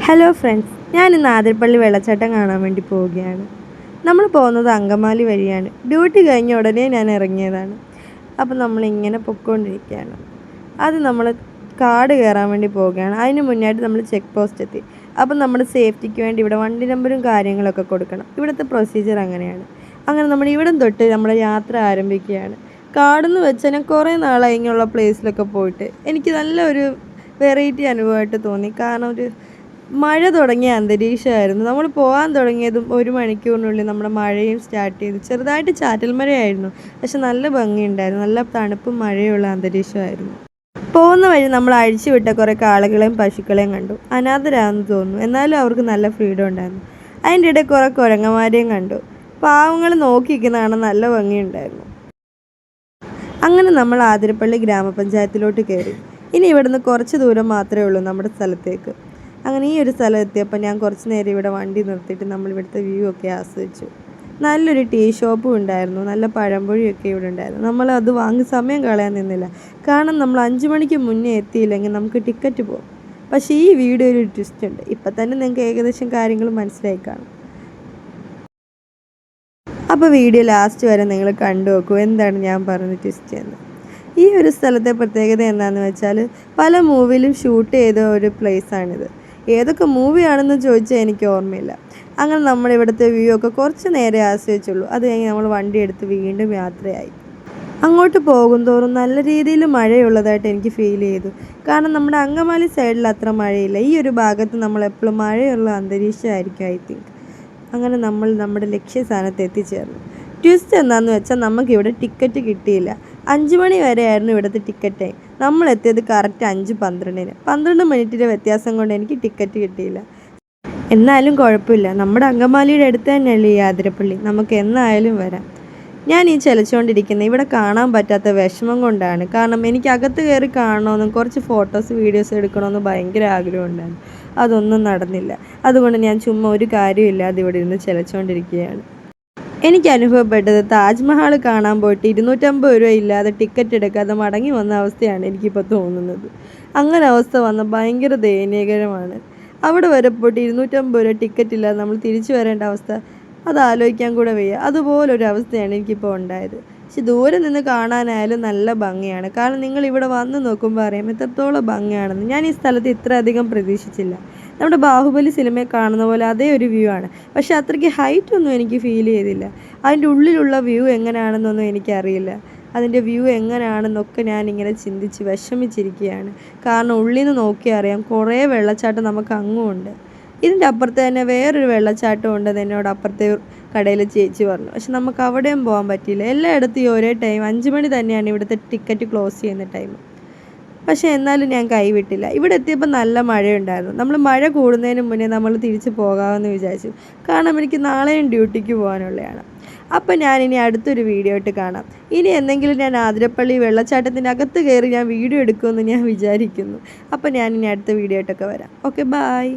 Hello friends, ഞാൻ ഇന്ന് ആതിരപ്പള്ളി വെള്ളച്ചാട്ടം കാണാൻ വേണ്ടി പോവുകയാണ്. നമ്മൾ പോകുന്നത് അങ്കമാലി വഴിയാണ്. ഡ്യൂട്ടി കഴിഞ്ഞ ഉടനെ ഞാൻ ഇറങ്ങിയതാണ്. അപ്പം നമ്മളിങ്ങനെ പൊയ്ക്കൊണ്ടിരിക്കുകയാണ്. അത് നമ്മൾ കാട് കയറാൻ വേണ്ടി പോവുകയാണ്. അതിന് മുന്നായിട്ട് നമ്മൾ ചെക്ക് പോസ്റ്റ് എത്തി. അപ്പം നമ്മുടെ സേഫ്റ്റിക്ക് വേണ്ടി ഇവിടെ വണ്ടി നമ്പറും കാര്യങ്ങളൊക്കെ കൊടുക്കണം. ഇവിടുത്തെ പ്രൊസീജിയർ അങ്ങനെയാണ്. അങ്ങനെ നമ്മൾ ഇവിടം തൊട്ട് നമ്മുടെ യാത്ര ആരംഭിക്കുകയാണ്. കാടെന്ന് വെച്ചാൽ ഞാൻ കുറേ നാളായി ഇങ്ങനെയുള്ള പ്ലേസിലൊക്കെ പോയിട്ട് എനിക്ക് നല്ലൊരു വെറൈറ്റി അനുഭവമായിട്ട് തോന്നി. കാരണം ഒരു മഴ തുടങ്ങിയ അന്തരീക്ഷമായിരുന്നു. നമ്മൾ പോകാൻ തുടങ്ങിയതും 1 മണിക്കൂറിനുള്ളിൽ നമ്മുടെ മഴയും സ്റ്റാർട്ട് ചെയ്തു. ചെറുതായിട്ട് ചാറ്റൽ മഴയായിരുന്നു, പക്ഷെ നല്ല ഭംഗിയുണ്ടായിരുന്നു. നല്ല തണുപ്പും മഴയുള്ള അന്തരീക്ഷമായിരുന്നു. പോകുന്ന വഴി നമ്മൾ അഴിച്ചുവിട്ട കുറേ കാളകളെയും പശുക്കളെയും കണ്ടു. അനാഥരാണെന്ന് തോന്നുന്നു, എന്നാലും അവർക്ക് നല്ല ഫ്രീഡം ഉണ്ടായിരുന്നു. അതിൻ്റെ ഇടയിൽ കുറേ കുരങ്ങന്മാരെയും കണ്ടു. പാവങ്ങൾ നോക്കിയിരിക്കുന്ന കാണാൻ നല്ല ഭംഗിയുണ്ടായിരുന്നു. അങ്ങനെ നമ്മൾ ആതിരപ്പള്ളി ഗ്രാമപഞ്ചായത്തിലോട്ട് കയറി. ഇനി ഇവിടുന്ന് കുറച്ച് ദൂരം മാത്രമേ ഉള്ളൂ നമ്മുടെ സ്ഥലത്തേക്ക്. അങ്ങനെ ഈ ഒരു സ്ഥലം എത്തിയപ്പോൾ ഞാൻ കുറച്ച് നേരം ഇവിടെ വണ്ടി നിർത്തിയിട്ട് നമ്മൾ ഇവിടുത്തെ വ്യൂ ഒക്കെ ആസ്വദിച്ചു. നല്ലൊരു ടീ ഷോപ്പും ഉണ്ടായിരുന്നു, നല്ല പഴംപൊഴിയൊക്കെ ഇവിടെ ഉണ്ടായിരുന്നു. നമ്മൾ അത് വാങ്ങി സമയം കളയാൻ നിന്നില്ല, കാരണം നമ്മൾ 5 മണിക്ക് മുന്നേ എത്തിയില്ലെങ്കിൽ നമുക്ക് ടിക്കറ്റ് പോകും. പക്ഷേ ഈ വീഡിയോ ഒരു ട്വിസ്റ്റ് ഉണ്ട്. ഇപ്പം തന്നെ നിങ്ങൾക്ക് ഏകദേശം കാര്യങ്ങൾ മനസ്സിലായി കാണും. അപ്പോൾ വീഡിയോ ലാസ്റ്റ് വരെ നിങ്ങൾ കണ്ടു നോക്കൂ എന്താണ് ഞാൻ പറഞ്ഞ ട്വിസ്റ്റ് എന്ന്. ഈ ഒരു സ്ഥലത്തെ പ്രത്യേകത എന്താണെന്ന് വെച്ചാൽ പല മൂവിയിലും ഷൂട്ട് ചെയ്ത ഒരു പ്ലേസാണിത്. ഏതൊക്കെ മൂവിയാണെന്ന് ചോദിച്ചാൽ എനിക്ക് ഓർമ്മയില്ല. അങ്ങനെ നമ്മൾ ഇവിടുത്തെ വ്യൂ ഒക്കെ കുറച്ച് നേരെ ആസ്വദിച്ചുള്ളൂ. അത് കഴിഞ്ഞ് നമ്മൾ വണ്ടി എടുത്ത് വീണ്ടും യാത്രയായി. അങ്ങോട്ട് പോകും തോറും നല്ല രീതിയിൽ മഴയുള്ളതായിട്ട് എനിക്ക് ഫീൽ ചെയ്തു. കാരണം നമ്മുടെ അങ്കമാലി സൈഡിൽ അത്ര മഴയില്ല. ഈ ഒരു ഭാഗത്ത് നമ്മളെപ്പോഴും മഴയുള്ള അന്തരീക്ഷമായിരിക്കും ഐ തിങ്ക്. അങ്ങനെ നമ്മൾ നമ്മുടെ ലക്ഷ്യസ്ഥാനത്ത് എത്തിച്ചേർന്നു. ട്വിസ്റ്റ് എന്താണെന്ന് വെച്ചാൽ നമുക്കിവിടെ ടിക്കറ്റ് കിട്ടിയില്ല. 5 മണി വരെയായിരുന്നു ഇവിടുത്തെ ടിക്കറ്റ് ടൈം. നമ്മളെത്തിയത് കറക്റ്റ് 5:12-ന്. 12 മിനിറ്റിൻ്റെ വ്യത്യാസം കൊണ്ട് എനിക്ക് ടിക്കറ്റ് കിട്ടിയില്ല. എന്നാലും കുഴപ്പമില്ല, നമ്മുടെ അങ്കമാലിയുടെ അടുത്ത് തന്നെയല്ലേ ഈ ആതിരപ്പള്ളി, നമുക്ക് എന്നായാലും വരാം. ഞാൻ ഈ ചലിച്ചുകൊണ്ടിരിക്കുന്നത് ഇവിടെ കാണാൻ പറ്റാത്ത വിഷമം കൊണ്ടാണ്. കാരണം എനിക്ക് അകത്ത് കയറി കാണണമെന്നും കുറച്ച് ഫോട്ടോസ് വീഡിയോസ് എടുക്കണമെന്നും ഭയങ്കര ആഗ്രഹമുണ്ടായിരുന്നു. അതൊന്നും നടന്നില്ല. അതുകൊണ്ട് ഞാൻ ചുമ്മാ ഒരു കാര്യമില്ലാതെ ഇവിടെ ഇരുന്ന് ചലിച്ചുകൊണ്ടിരിക്കുകയാണ്. എനിക്ക് അനുഭവപ്പെട്ടത് താജ്മഹൽ കാണാൻ പോയിട്ട് 250 രൂപ ഇല്ലാതെ ടിക്കറ്റ് എടുക്കാതെ മടങ്ങി വന്ന അവസ്ഥയാണ് എനിക്കിപ്പോൾ തോന്നുന്നത്. അങ്ങനെ അവസ്ഥ വന്ന ഭയങ്കര ദയനീയകരമാണ്. അവിടെ വരെ പോയിട്ട് 250 രൂപ ടിക്കറ്റ് ഇല്ലാതെ നമ്മൾ തിരിച്ചു വരേണ്ട അവസ്ഥ, അത് ആലോചിക്കാൻ കൂടെ വയ്യ. അതുപോലൊരു അവസ്ഥയാണ് എനിക്കിപ്പോൾ ഉണ്ടായത്. പക്ഷെ ദൂരെ നിന്ന് കാണാനായാലും നല്ല ഭംഗിയാണ്. കാരണം നിങ്ങൾ ഇവിടെ വന്ന് നോക്കുമ്പോൾ അറിയാം എത്രത്തോളം ഭംഗിയാണെന്ന്. ഞാൻ ഈ സ്ഥലത്ത് ഇത്രയധികം പ്രതീക്ഷിച്ചില്ല. നമ്മുടെ ബാഹുബലി സിനിമയിൽ കാണുന്ന പോലെ അതേ ഒരു വ്യൂ ആണ്, പക്ഷെ അത്രയ്ക്ക് ഹൈറ്റ് ഒന്നും എനിക്ക് ഫീൽ ചെയ്തില്ല. അതിൻ്റെ ഉള്ളിലുള്ള വ്യൂ എങ്ങനെയാണെന്നൊന്നും എനിക്കറിയില്ല. അതിൻ്റെ വ്യൂ എങ്ങനെയാണെന്നൊക്കെ ഞാനിങ്ങനെ ചിന്തിച്ച് വിഷമിച്ചിരിക്കുകയാണ്. കാരണം ഉള്ളിൽ നിന്ന് നോക്കിയാൽ അറിയാം കുറേ വെള്ളച്ചാട്ടം നമുക്ക് അങ്ങുമുണ്ട്. ഇതിൻ്റെ അപ്പുറത്ത് തന്നെ വേറൊരു വെള്ളച്ചാട്ടം ഉണ്ടെന്ന് എന്നോട് അപ്പുറത്തെ കടയിൽ ചേച്ചി പറഞ്ഞു. പക്ഷെ നമുക്ക് അവിടെയും പോകാൻ പറ്റിയില്ല. എല്ലായിടത്തും ഈ ഒരേ ടൈം 5 മണി തന്നെയാണ് ഇവിടുത്തെ ടിക്കറ്റ് ക്ലോസ് ചെയ്യുന്ന ടൈം. പക്ഷേ എന്നാലും ഞാൻ കൈവിട്ടില്ല. ഇവിടെ എത്തിയപ്പോൾ നല്ല മഴയുണ്ടായിരുന്നു. നമ്മൾ മഴ കൂടുന്നതിന് മുന്നേ നമ്മൾ തിരിച്ച് പോകാമെന്ന് വിചാരിച്ചു. കാരണം എനിക്ക് നാളെയും ഡ്യൂട്ടിക്ക് പോകാനുള്ളതാണ്. അപ്പം ഞാനിനി അടുത്തൊരു വീഡിയോ ആയിട്ട് കാണാം. ഇനി എന്തെങ്കിലും ഞാൻ ആതിരപ്പള്ളി വെള്ളച്ചാട്ടത്തിൻ്റെ അകത്ത് കയറി ഞാൻ വീഡിയോ എടുക്കുമെന്ന് ഞാൻ വിചാരിക്കുന്നു. അപ്പം ഞാനിനി അടുത്ത വീഡിയോ ആയിട്ടൊക്കെ വരാം. Okay, bye.